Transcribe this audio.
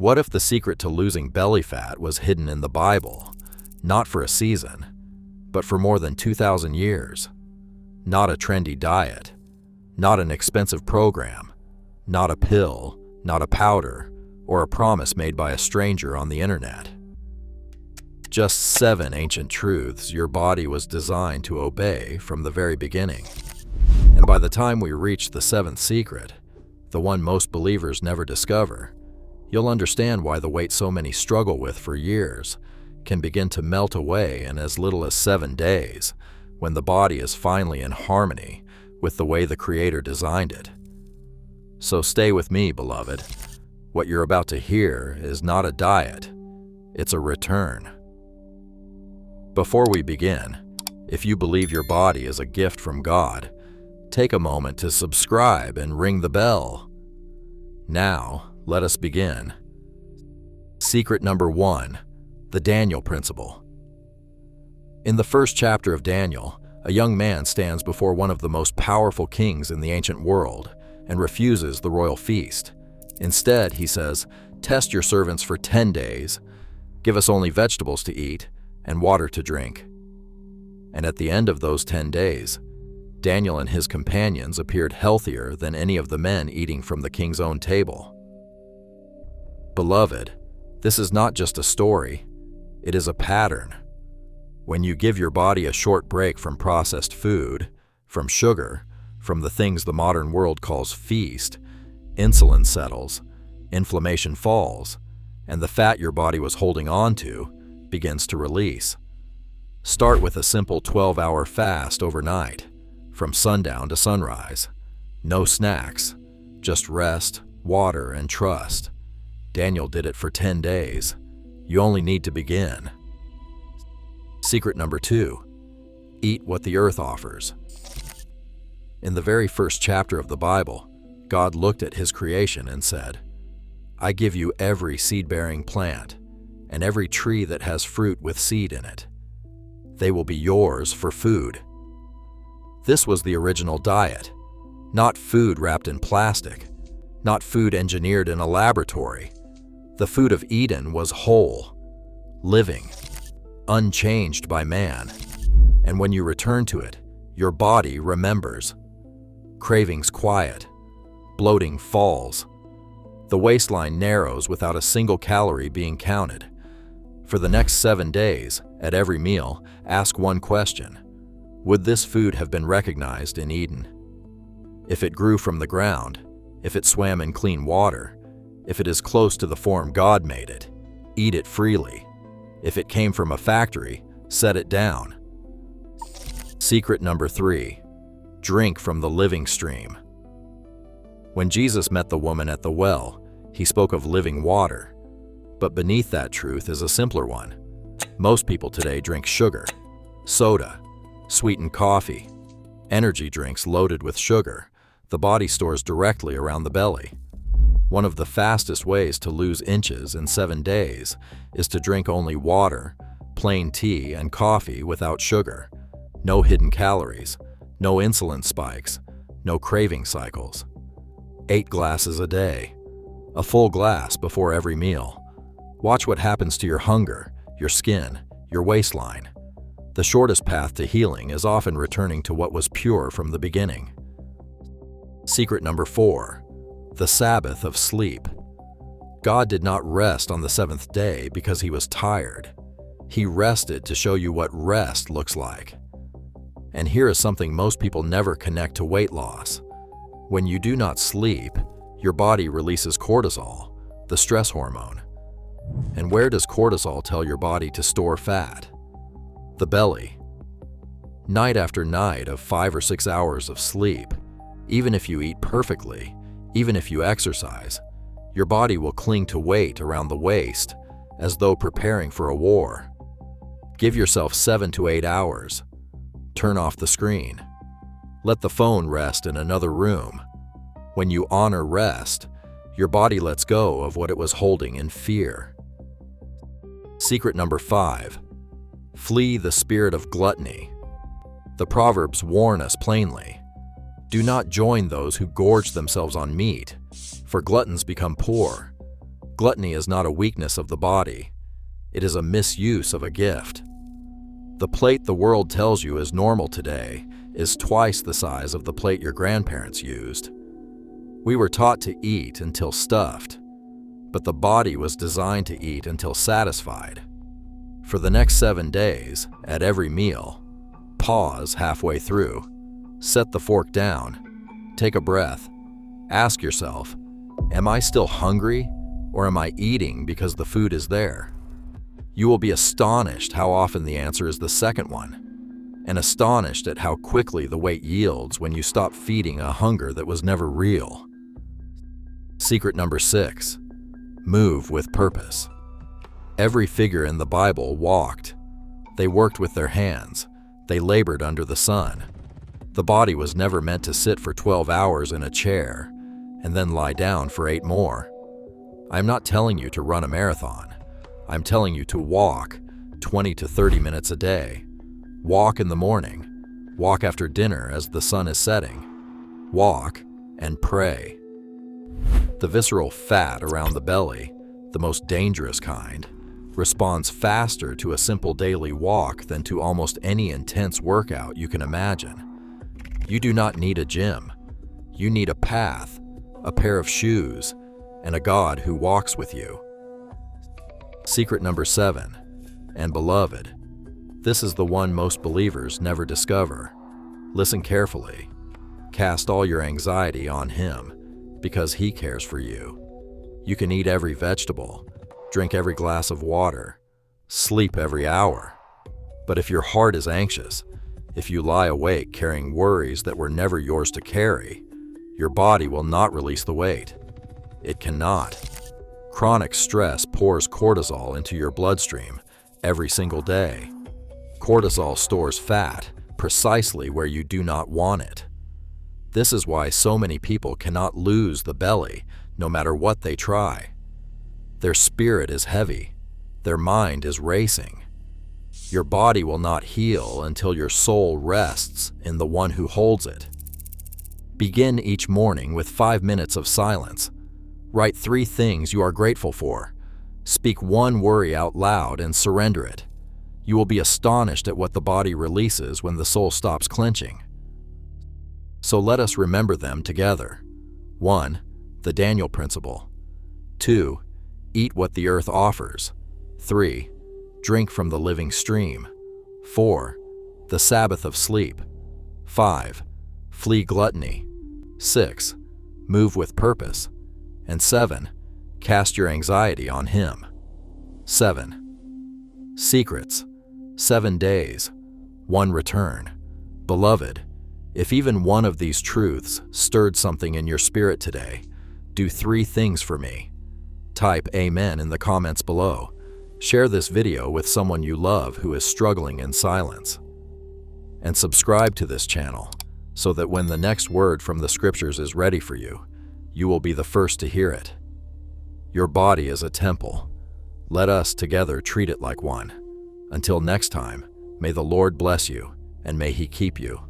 What if the secret to losing belly fat was hidden in the Bible, not for a season, but for more than 2,000 years? Not a trendy diet, not an expensive program, not a pill, not a powder, or a promise made by a stranger on the internet. Just 7 ancient truths your body was designed to obey from the very beginning. And by the time we reach the 7th secret, the one most believers never discover, you'll understand why the weight so many struggle with for years can begin to melt away in as little as 7 days, when the body is finally in harmony with the way the Creator designed it. So stay with me, beloved. What you're about to hear is not a diet, it's a return. Before we begin, if you believe your body is a gift from God, take a moment to subscribe and ring the bell. Now, let us begin. Secret number 1, the Daniel principle. In the first chapter of Daniel, a young man stands before one of the most powerful kings in the ancient world and refuses the royal feast. Instead, he says, "Test your servants for 10 days, give us only vegetables to eat and water to drink." And at the end of those 10 days, Daniel and his companions appeared healthier than any of the men eating from the king's own table. Beloved, this is not just a story, it is a pattern. When you give your body a short break from processed food, from sugar, from the things the modern world calls feast, insulin settles, inflammation falls, and the fat your body was holding on to begins to release. Start with a simple 12-hour fast overnight, from sundown to sunrise. No snacks, just rest, water, and trust. Daniel did it for 10 days. You only need to begin. Secret number 2, eat what the earth offers. In the very first chapter of the Bible, God looked at his creation and said, "I give you every seed-bearing plant and every tree that has fruit with seed in it. They will be yours for food." This was the original diet, not food wrapped in plastic, not food engineered in a laboratory. The food of Eden was whole, living, unchanged by man. And when you return to it, your body remembers. Cravings quiet, bloating falls. The waistline narrows without a single calorie being counted. For the next 7 days, at every meal, ask one question: would this food have been recognized in Eden? If it grew from the ground, if it swam in clean water, if it is close to the form God made it, eat it freely. If it came from a factory, set it down. Secret number 3, drink from the living stream. When Jesus met the woman at the well, he spoke of living water. But beneath that truth is a simpler one. Most people today drink sugar, soda, sweetened coffee, energy drinks loaded with sugar the body stores directly around the belly. One of the fastest ways to lose inches in 7 days is to drink only water, plain tea, and coffee without sugar. No hidden calories, no insulin spikes, no craving cycles. 8 glasses a day, a full glass before every meal. Watch what happens to your hunger, your skin, your waistline. The shortest path to healing is often returning to what was pure from the beginning. Secret number 4, the Sabbath of sleep. God did not rest on the 7th day because he was tired. He rested to show you what rest looks like. And here is something most people never connect to weight loss. When you do not sleep, your body releases cortisol, the stress hormone. And where does cortisol tell your body to store fat? The belly. Night after night of 5 or 6 hours of sleep, even if you eat perfectly, even if you exercise, your body will cling to weight around the waist as though preparing for a war. Give yourself 7 to 8 hours. Turn off the screen. Let the phone rest in another room. When you honor rest, your body lets go of what it was holding in fear. Secret number 5, flee the spirit of gluttony. The Proverbs warn us plainly. Do not join those who gorge themselves on meat, for gluttons become poor. Gluttony is not a weakness of the body. It is a misuse of a gift. The plate the world tells you is normal today is twice the size of the plate your grandparents used. We were taught to eat until stuffed, but the body was designed to eat until satisfied. For the next 7 days, at every meal, pause halfway through, set the fork down, take a breath, ask yourself, am I still hungry or am I eating because the food is there? You will be astonished how often the answer is the second one, and astonished at how quickly the weight yields when you stop feeding a hunger that was never real. Secret number 6, move with purpose. Every figure in the Bible walked. They worked with their hands. They labored under the sun. The body was never meant to sit for 12 hours in a chair and then lie down for 8 more. I'm not telling you to run a marathon. I'm telling you to walk 20 to 30 minutes a day. Walk in the morning. Walk after dinner as the sun is setting. Walk and pray. The visceral fat around the belly, the most dangerous kind, responds faster to a simple daily walk than to almost any intense workout you can imagine. You do not need a gym. You need a path, a pair of shoes, and a God who walks with you. Secret number 7, and beloved, this is the one most believers never discover. Listen carefully. Cast all your anxiety on Him, because He cares for you. You can eat every vegetable, drink every glass of water, sleep every hour. But if your heart is anxious, if you lie awake carrying worries that were never yours to carry, your body will not release the weight. It cannot. Chronic stress pours cortisol into your bloodstream every single day. Cortisol stores fat precisely where you do not want it. This is why so many people cannot lose the belly no matter what they try. Their spirit is heavy. Their mind is racing. Your body will not heal until your soul rests in the one who holds it. Begin each morning with 5 minutes of silence. Write 3 things you are grateful for. Speak 1 worry out loud and surrender it. You will be astonished at what the body releases when the soul stops clenching. So let us remember them together. 1. The Daniel principle. 2. Eat what the earth offers. 3. Drink from the living stream. 4. The Sabbath of sleep. 5. Flee gluttony. 6. Move with purpose. And 7. Cast your anxiety on Him. 7. Secrets. 7 days. 1 return. Beloved, if even one of these truths stirred something in your spirit today, do 3 things for me. Type Amen in the comments below. Share this video with someone you love who is struggling in silence. And subscribe to this channel so that when the next word from the scriptures is ready for you, you will be the first to hear it. Your body is a temple. Let us together treat it like one. Until next time, may the Lord bless you and may He keep you.